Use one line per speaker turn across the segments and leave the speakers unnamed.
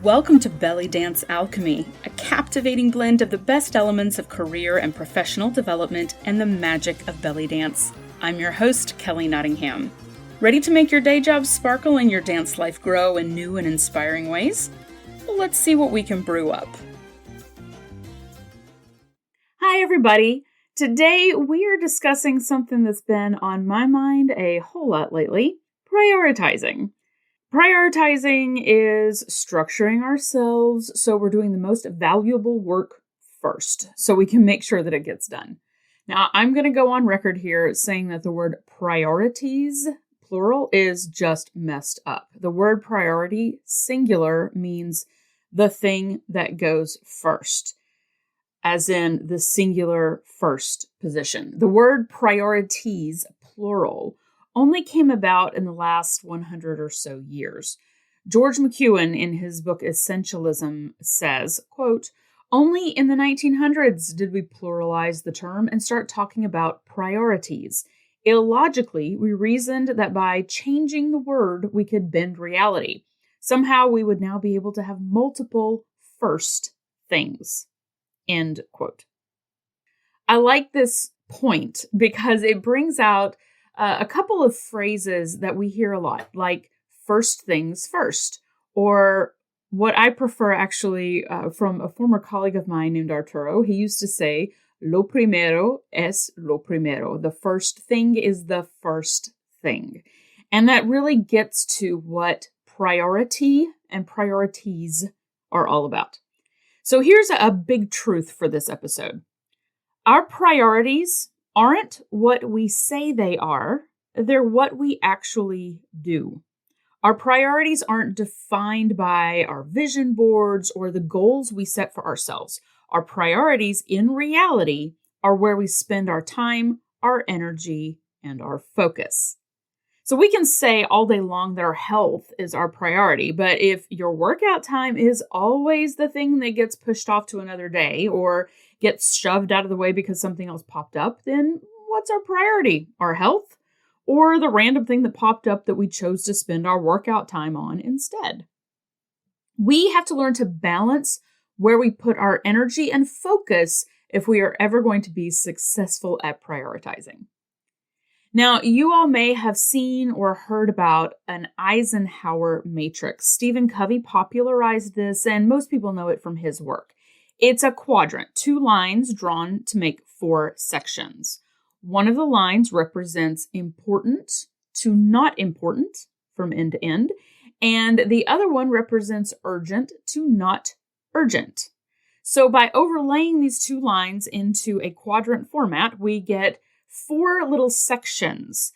Welcome to Belly Dance Alchemy, a captivating blend of the best elements of career and professional development and the magic of belly dance. I'm your host, Kelly Nottingham. Ready to make your day job sparkle and your dance life grow in new and inspiring ways? Well, let's see what we can brew up. Hi, everybody. Today we are discussing something that's been on my mind a whole lot lately, prioritizing. Prioritizing is structuring ourselves so we're doing the most valuable work first, so we can make sure that it gets done. Now, I'm going to go on record here saying that the word priorities, plural, is just messed up. The word priority, singular, means the thing that goes first, as in the singular first position. The word priorities, plural, only came about in the last 100 or so years. George McEwen, in his book Essentialism, says, quote, "Only in the 1900s did we pluralize the term and start talking about priorities. Illogically, we reasoned that by changing the word, we could bend reality. Somehow we would now be able to have multiple first things." End quote. I like this point because it brings out a couple of phrases that we hear a lot, like first things first, or what I prefer actually from a former colleague of mine named Arturo. He used to say, lo primero es lo primero. The first thing is the first thing. And that really gets to what priority and priorities are all about. So here's a big truth for this episode. Our priorities aren't what we say they are, they're what we actually do. Our priorities aren't defined by our vision boards or the goals we set for ourselves. Our priorities, in reality, are where we spend our time, our energy, and our focus. So we can say all day long that our health is our priority, but if your workout time is always the thing that gets pushed off to another day or gets shoved out of the way because something else popped up, then what's our priority? Our health? Or the random thing that popped up that we chose to spend our workout time on instead? We have to learn to balance where we put our energy and focus if we are ever going to be successful at prioritizing. Now, you all may have seen or heard about an Eisenhower matrix. Stephen Covey popularized this, and most people know it from his work. It's a quadrant, 2 lines drawn to make 4 sections. One of the lines represents important to not important from end to end, and the other one represents urgent to not urgent. So by overlaying these 2 lines into a quadrant format, we get 4 little sections.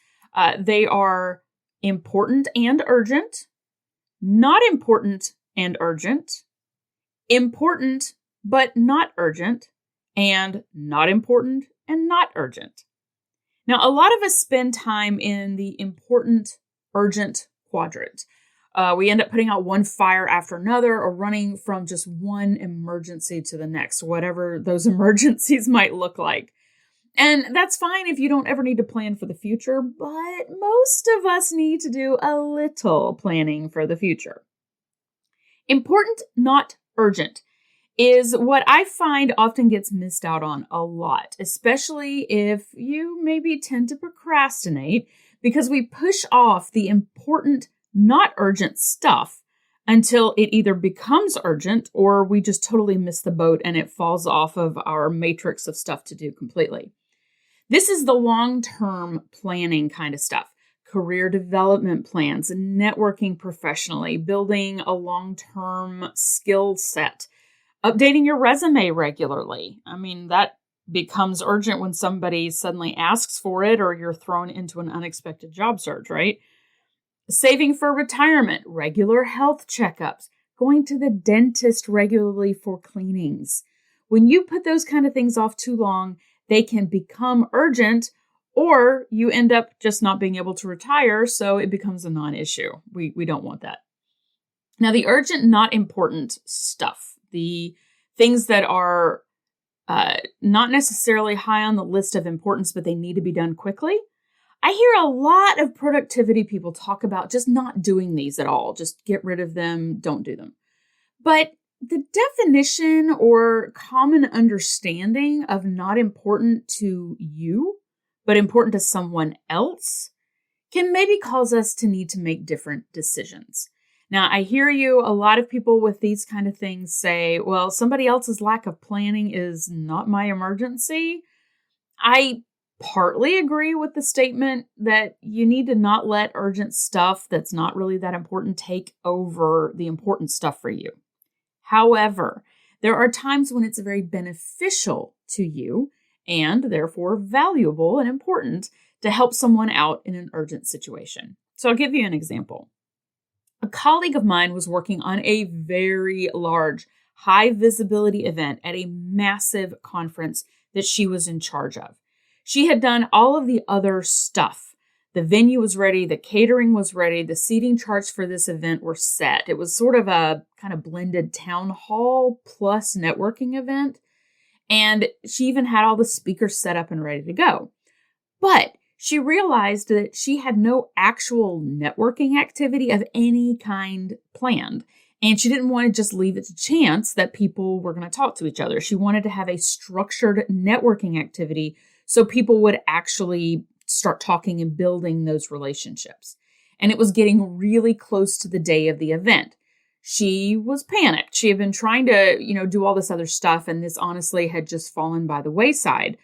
They are important and urgent, not important and urgent, important but not urgent, and not important and not urgent. Now, a lot of us spend time in the important, urgent quadrant. We end up putting out one fire after another or running from just one emergency to the next, whatever those emergencies might look like. And that's fine if you don't ever need to plan for the future, but most of us need to do a little planning for the future. Important, not urgent, is what I find often gets missed out on a lot, especially if you maybe tend to procrastinate because we push off the important, not urgent stuff until it either becomes urgent or we just totally miss the boat and it falls off of our matrix of stuff to do completely. This is the long-term planning kind of stuff. Career development plans, networking professionally, building a long-term skill set, updating your resume regularly. I mean, that becomes urgent when somebody suddenly asks for it or you're thrown into an unexpected job search, right? Saving for retirement, regular health checkups, going to the dentist regularly for cleanings. When you put those kind of things off too long, they can become urgent, or you end up just not being able to retire, so it becomes a non-issue. We don't want that. Now, the urgent, not important stuff, the things that are not necessarily high on the list of importance, but they need to be done quickly. I hear a lot of productivity people talk about just not doing these at all. Just get rid of them, don't do them. But the definition or common understanding of not important to you, but important to someone else can maybe cause us to need to make different decisions. Now, I hear you. A lot of people with these kind of things say, well, somebody else's lack of planning is not my emergency. I partly agree with the statement that you need to not let urgent stuff that's not really that important take over the important stuff for you. However, there are times when it's very beneficial to you and therefore valuable and important to help someone out in an urgent situation. So I'll give you an example. A colleague of mine was working on a very large, high visibility event at a massive conference that she was in charge of. She had done all of the other stuff. The venue was ready, the catering was ready, the seating charts for this event were set. It was sort of a kind of blended town hall plus networking event. And she even had all the speakers set up and ready to go. But she realized that she had no actual networking activity of any kind planned. And she didn't want to just leave it to chance that people were going to talk to each other. She wanted to have a structured networking activity so people would actually start talking and building those relationships. And it was getting really close to the day of the event. She was panicked. She had been trying to, do all this other stuff, and this honestly had just fallen by the wayside.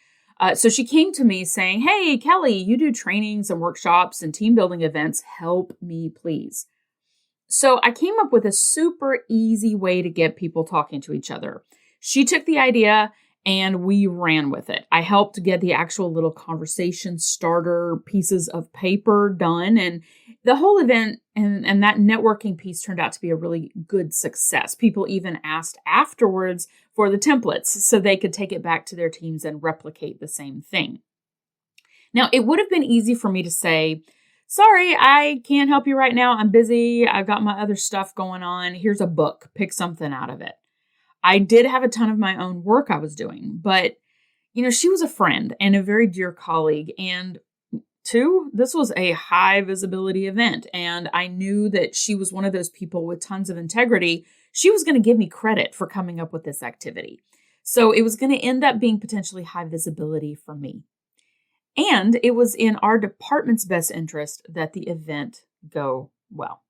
So she came to me saying, "Hey, Kelly, you do trainings and workshops and team building events. Help me, please." So I came up with a super easy way to get people talking to each other. She took the idea and we ran with it. I helped get the actual little conversation starter pieces of paper done. And the whole event and that networking piece turned out to be a really good success. People even asked afterwards for the templates so they could take it back to their teams and replicate the same thing. Now, it would have been easy for me to say, "Sorry, I can't help you right now. I'm busy. I've got my other stuff going on. Here's a book. Pick something out of it." I did have a ton of my own work I was doing, but, she was a friend and a very dear colleague. And two, this was a high visibility event. And I knew that she was one of those people with tons of integrity. She was going to give me credit for coming up with this activity. So it was going to end up being potentially high visibility for me. And it was in our department's best interest that the event go well.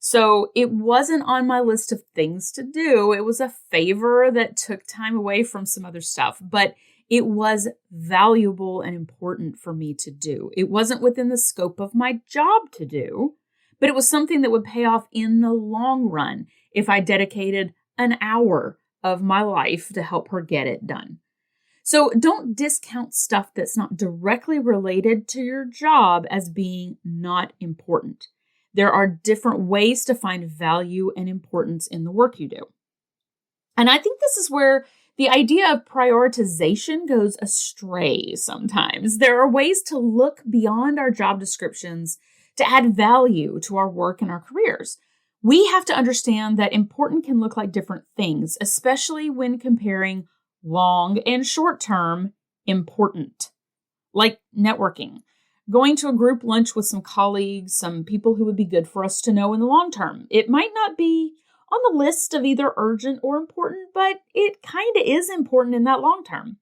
So it wasn't on my list of things to do. It was a favor that took time away from some other stuff, but it was valuable and important for me to do. It wasn't within the scope of my job to do, but it was something that would pay off in the long run if I dedicated an hour of my life to help her get it done. So don't discount stuff that's not directly related to your job as being not important. There are different ways to find value and importance in the work you do. And I think this is where the idea of prioritization goes astray sometimes. There are ways to look beyond our job descriptions to add value to our work and our careers. We have to understand that important can look like different things, especially when comparing long and short-term important, like networking. Going to a group lunch with some colleagues, some people who would be good for us to know in the long term. It might not be on the list of either urgent or important, but it kind of is important in that long term.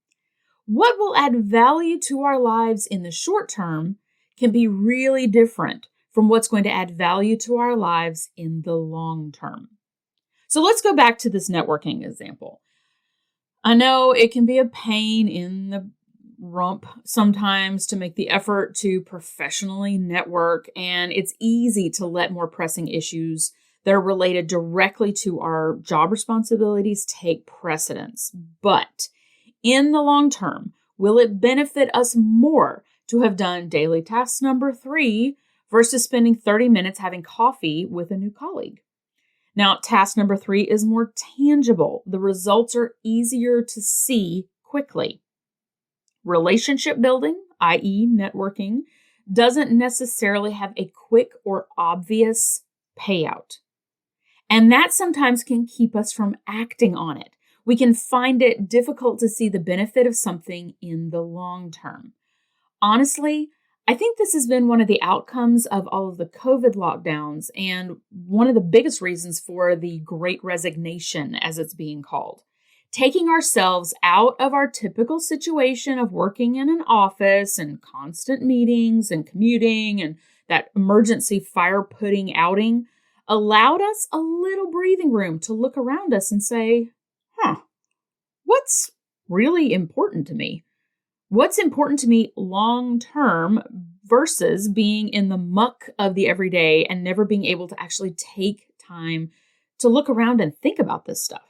What will add value to our lives in the short term can be really different from what's going to add value to our lives in the long term. So let's go back to this networking example. I know it can be a pain in the rump sometimes to make the effort to professionally network, and it's easy to let more pressing issues that are related directly to our job responsibilities take precedence. But in the long term, will it benefit us more to have done daily task number 3 versus spending 30 minutes having coffee with a new colleague? Now, task number 3 is more tangible. The results are easier to see quickly. Relationship building, i.e. networking, doesn't necessarily have a quick or obvious payout. And that sometimes can keep us from acting on it. We can find it difficult to see the benefit of something in the long term. Honestly, I think this has been one of the outcomes of all of the COVID lockdowns and one of the biggest reasons for the Great Resignation, as it's being called. Taking ourselves out of our typical situation of working in an office and constant meetings and commuting and that emergency fire pudding outing allowed us a little breathing room to look around us and say, what's really important to me? What's important to me long term versus being in the muck of the everyday and never being able to actually take time to look around and think about this stuff?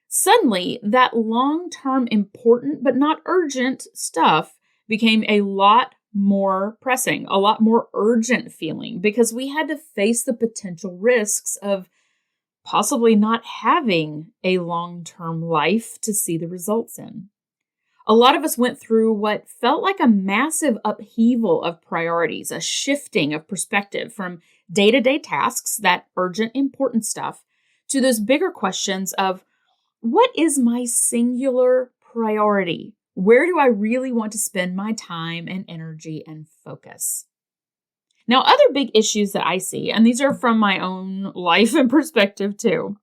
Suddenly, that long-term important but not urgent stuff became a lot more pressing, a lot more urgent feeling because we had to face the potential risks of possibly not having a long-term life to see the results in. A lot of us went through what felt like a massive upheaval of priorities, a shifting of perspective from day-to-day tasks, that urgent, important stuff, to those bigger questions of, what is my singular priority? Where do I really want to spend my time and energy and focus? Now, other big issues that I see, and these are from my own life and perspective too,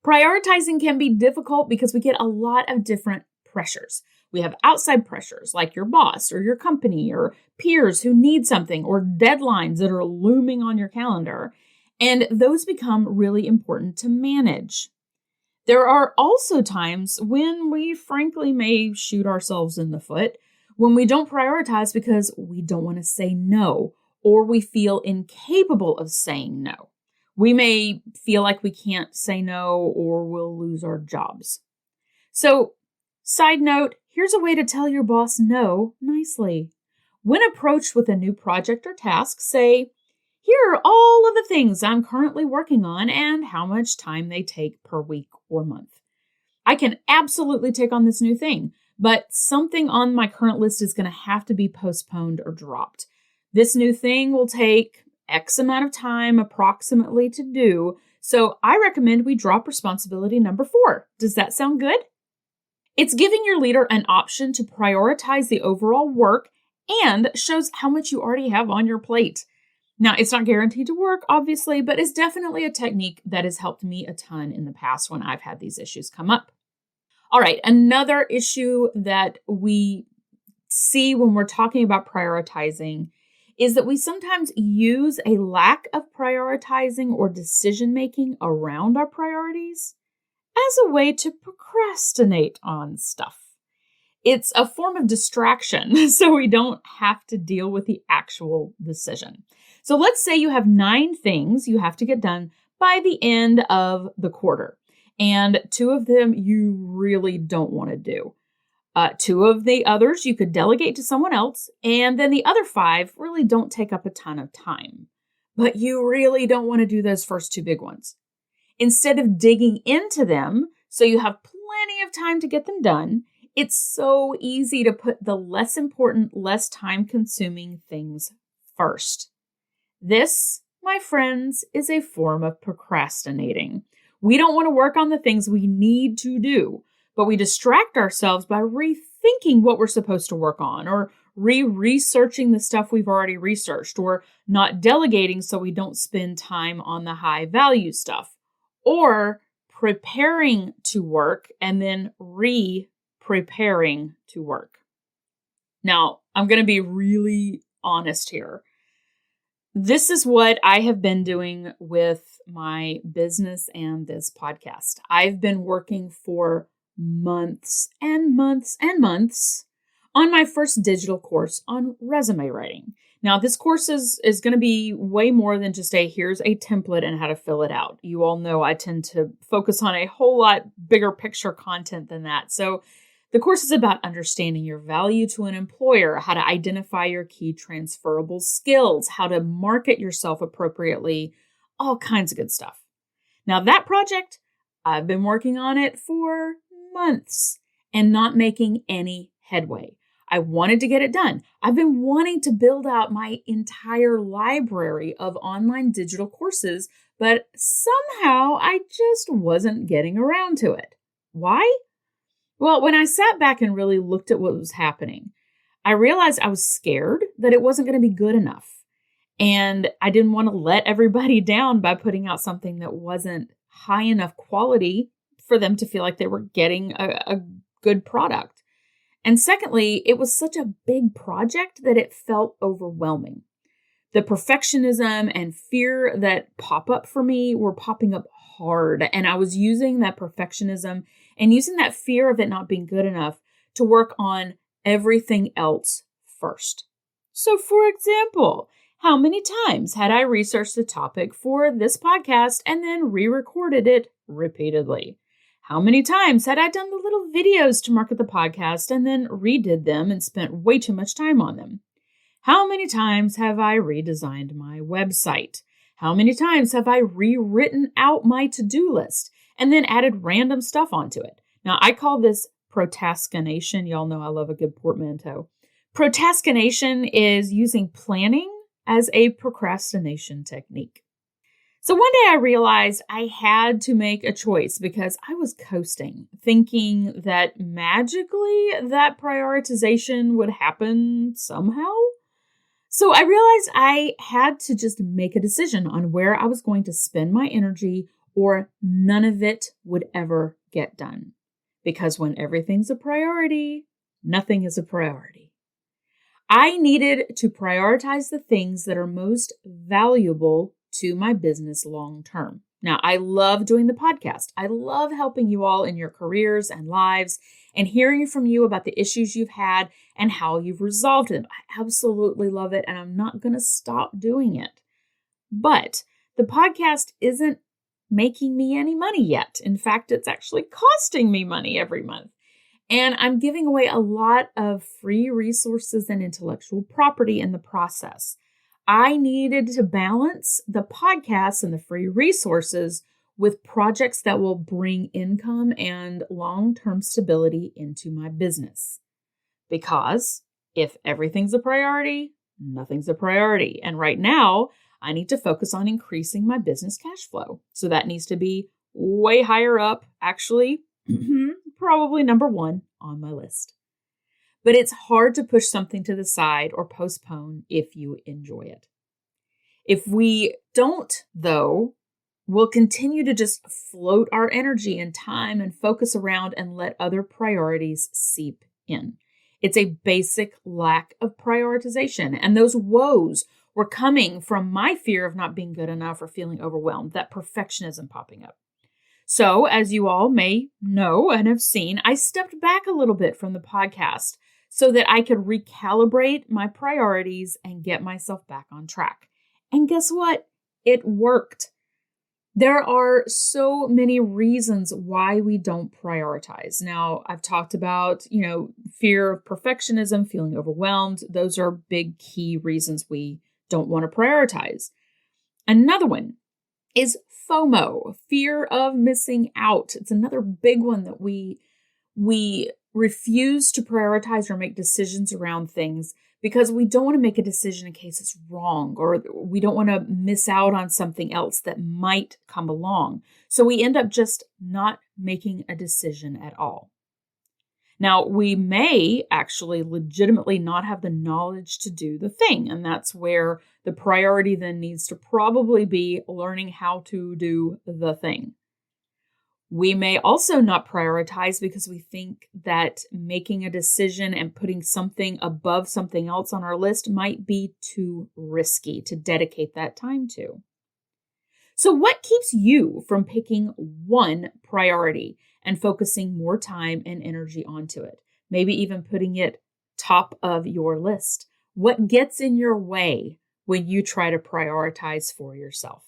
prioritizing can be difficult because we get a lot of different pressures. We have outside pressures like your boss or your company or peers who need something or deadlines that are looming on your calendar, and those become really important to manage. There are also times when we frankly may shoot ourselves in the foot when we don't prioritize because we don't want to say no or we feel incapable of saying no. We may feel like we can't say no or we'll lose our jobs. So, side note, here's a way to tell your boss no nicely. When approached with a new project or task, say, here are all of the things I'm currently working on and how much time they take per week or month. I can absolutely take on this new thing, but something on my current list is going to have to be postponed or dropped. This new thing will take X amount of time approximately to do, so I recommend we drop responsibility number 4. Does that sound good? It's giving your leader an option to prioritize the overall work and shows how much you already have on your plate. Now, it's not guaranteed to work, obviously, but it's definitely a technique that has helped me a ton in the past when I've had these issues come up. All right, another issue that we see when we're talking about prioritizing is that we sometimes use a lack of prioritizing or decision-making around our priorities as a way to procrastinate on stuff. It's a form of distraction, so we don't have to deal with the actual decision. So let's say you have 9 things you have to get done by the end of the quarter, and 2 of them you really don't want to do. 2 of the others you could delegate to someone else, and then the other 5 really don't take up a ton of time. But you really don't want to do those first 2 big ones. Instead of digging into them so you have plenty of time to get them done, it's so easy to put the less important, less time-consuming things first. This, my friends, is a form of procrastinating. We don't want to work on the things we need to do, but we distract ourselves by rethinking what we're supposed to work on or researching the stuff we've already researched or not delegating so we don't spend time on the high-value stuff or preparing to work and then preparing to work. Now, I'm going to be really honest here. This is what I have been doing with my business and this podcast. I've been working for months and months and months on my first digital course on resume writing. Now, this course is going to be way more than just here's a template and how to fill it out. You all know I tend to focus on a whole lot bigger picture content than that. So the course is about understanding your value to an employer, how to identify your key transferable skills, how to market yourself appropriately, all kinds of good stuff. Now, that project, I've been working on it for months and not making any headway. I wanted to get it done. I've been wanting to build out my entire library of online digital courses, but somehow I just wasn't getting around to it. Why? Well, when I sat back and really looked at what was happening, I realized I was scared that it wasn't going to be good enough. And I didn't want to let everybody down by putting out something that wasn't high enough quality for them to feel like they were getting a good product. And secondly, it was such a big project that it felt overwhelming. The perfectionism and fear that pop up for me were popping up hard. And I was using that perfectionism and using that fear of it not being good enough to work on everything else first. So, for example, how many times had I researched the topic for this podcast and then re-recorded it repeatedly? How many times had I done the little videos to market the podcast and then redid them and spent way too much time on them? How many times have I redesigned my website? How many times have I rewritten out my to-do list and then added random stuff onto it? Now, I call this procrastination. Y'all know I love a good portmanteau. Procrastination is using planning as a procrastination technique. So one day I realized I had to make a choice because I was coasting, thinking that magically that prioritization would happen somehow. So I realized I had to just make a decision on where I was going to spend my energy, or none of it would ever get done. Because when everything's a priority, nothing is a priority. I needed to prioritize the things that are most valuable to my business long term. Now, I love doing the podcast. I love helping you all in your careers and lives and hearing from you about the issues you've had and how you've resolved them. I absolutely love it, and I'm not going to stop doing it. But the podcast isn't making me any money yet. In fact, it's actually costing me money every month. And I'm giving away a lot of free resources and intellectual property in the process. I needed to balance the podcasts and the free resources with projects that will bring income and long-term stability into my business. Because if everything's a priority, nothing's a priority. And right now, I need to focus on increasing my business cash flow. So that needs to be way higher up, actually, probably number one on my list. But it's hard to push something to the side or postpone if you enjoy it. If we don't, though, we'll continue to just float our energy and time and focus around and let other priorities seep in. It's a basic lack of prioritization. And those woes were coming from my fear of not being good enough or feeling overwhelmed, that perfectionism popping up. So, as you all may know and have seen, I stepped back a little bit from the podcast so that I could recalibrate my priorities and get myself back on track. And guess what? It worked. There are so many reasons why we don't prioritize. Now, I've talked about, fear of perfectionism, feeling overwhelmed. Those are big key reasons we don't want to prioritize. Another one is FOMO, fear of missing out. It's another big one that we refuse to prioritize or make decisions around things because we don't want to make a decision in case it's wrong, or we don't want to miss out on something else that might come along. So we end up just not making a decision at all. Now, we may actually legitimately not have the knowledge to do the thing, and that's where the priority then needs to probably be learning how to do the thing. We may also not prioritize because we think that making a decision and putting something above something else on our list might be too risky to dedicate that time to. So what keeps you from picking one priority and focusing more time and energy onto it? Maybe even putting it top of your list. What gets in your way when you try to prioritize for yourself?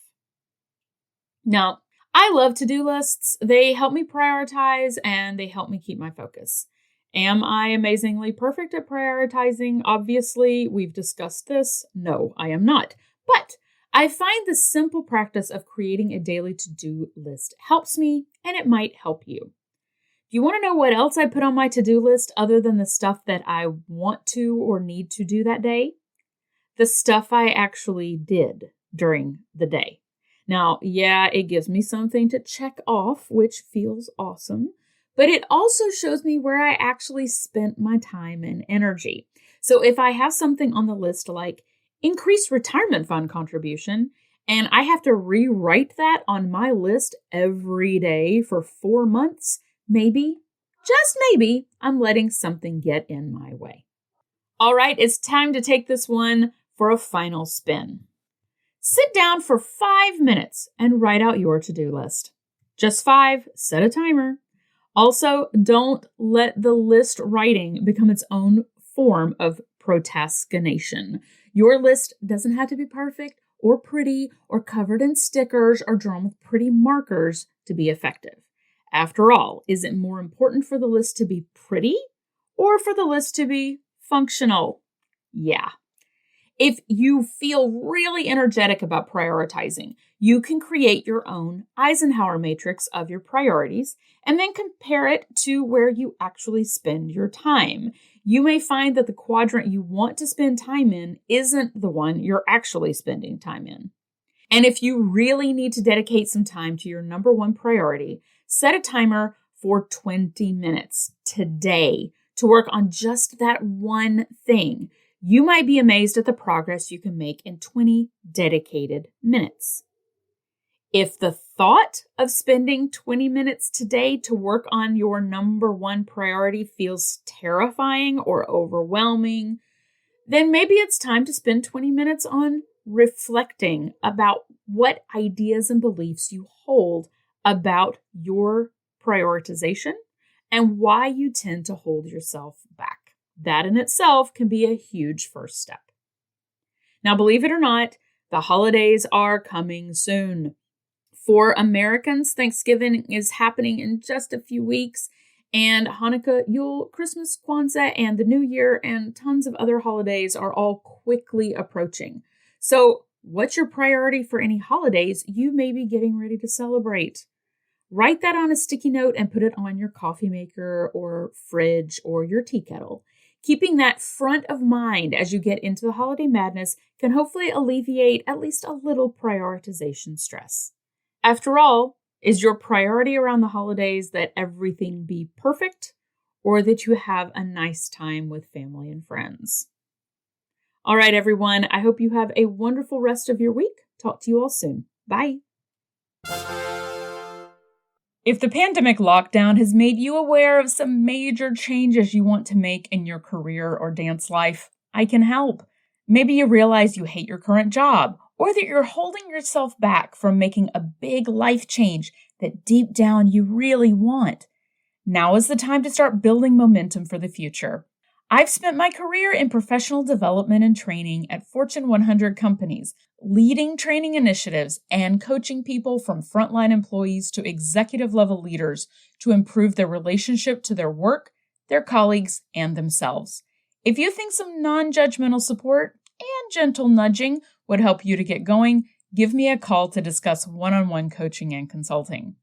Now, I love to-do lists. They help me prioritize and they help me keep my focus. Am I amazingly perfect at prioritizing? Obviously, we've discussed this. No, I am not. But I find the simple practice of creating a daily to-do list helps me, and it might help you. Do you want to know what else I put on my to-do list other than the stuff that I want to or need to do that day? The stuff I actually did during the day. Now, yeah, it gives me something to check off, which feels awesome, but it also shows me where I actually spent my time and energy. So if I have something on the list like increased retirement fund contribution, and I have to rewrite that on my list every day for 4 months, maybe, just maybe, I'm letting something get in my way. All right, it's time to take this one for a final spin. Sit down for 5 minutes and write out your to-do list. Just 5, set a timer. Also, don't let the list writing become its own form of procrastination. Your list doesn't have to be perfect or pretty or covered in stickers or drawn with pretty markers to be effective. After all, is it more important for the list to be pretty or for the list to be functional? Yeah. If you feel really energetic about prioritizing, you can create your own Eisenhower matrix of your priorities and then compare it to where you actually spend your time. You may find that the quadrant you want to spend time in isn't the one you're actually spending time in. And if you really need to dedicate some time to your number one priority, set a timer for 20 minutes today to work on just that one thing. You might be amazed at the progress you can make in 20 dedicated minutes. If the thought of spending 20 minutes today to work on your number one priority feels terrifying or overwhelming, then maybe it's time to spend 20 minutes on reflecting about what ideas and beliefs you hold about your prioritization and why you tend to hold yourself back. That in itself can be a huge first step. Now, believe it or not, the holidays are coming soon. For Americans, Thanksgiving is happening in just a few weeks, and Hanukkah, Yule, Christmas, Kwanzaa, and the New Year, and tons of other holidays are all quickly approaching. So, what's your priority for any holidays you may be getting ready to celebrate? Write that on a sticky note and put it on your coffee maker or fridge or your tea kettle. Keeping that front of mind as you get into the holiday madness can hopefully alleviate at least a little prioritization stress. After all, is your priority around the holidays that everything be perfect or that you have a nice time with family and friends? All right, everyone, I hope you have a wonderful rest of your week. Talk to you all soon. Bye. If the pandemic lockdown has made you aware of some major changes you want to make in your career or dance life, I can help. Maybe you realize you hate your current job, or that you're holding yourself back from making a big life change that deep down you really want. Now is the time to start building momentum for the future. I've spent my career in professional development and training at Fortune 100 companies, leading training initiatives and coaching people from frontline employees to executive-level leaders to improve their relationship to their work, their colleagues, and themselves. If you think some non-judgmental support and gentle nudging would help you to get going, give me a call to discuss one-on-one coaching and consulting.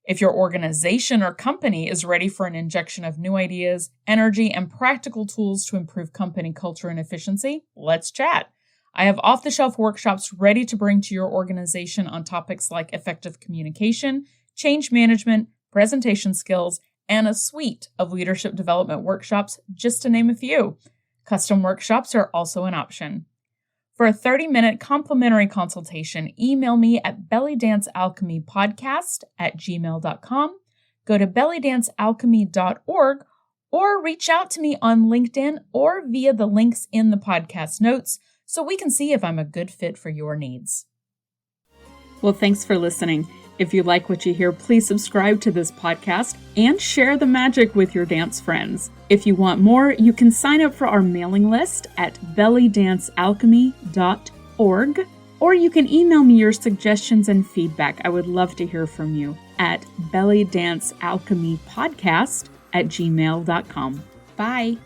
If your organization or company is ready for an injection of new ideas, energy, and practical tools to improve company culture and efficiency, let's chat. I have off-the-shelf workshops ready to bring to your organization on topics like effective communication, change management, presentation skills, and a suite of leadership development workshops, just to name a few. Custom workshops are also an option. For a 30-minute complimentary consultation, email me at bellydancealchemypodcast@gmail.com, go to bellydancealchemy.org, or reach out to me on LinkedIn or via the links in the podcast notes so we can see if I'm a good fit for your needs. Well, thanks for listening. If you like what you hear, please subscribe to this podcast and share the magic with your dance friends. If you want more, you can sign up for our mailing list at bellydancealchemy.org, or you can email me your suggestions and feedback. I would love to hear from you at bellydancealchemypodcast@gmail.com. Bye.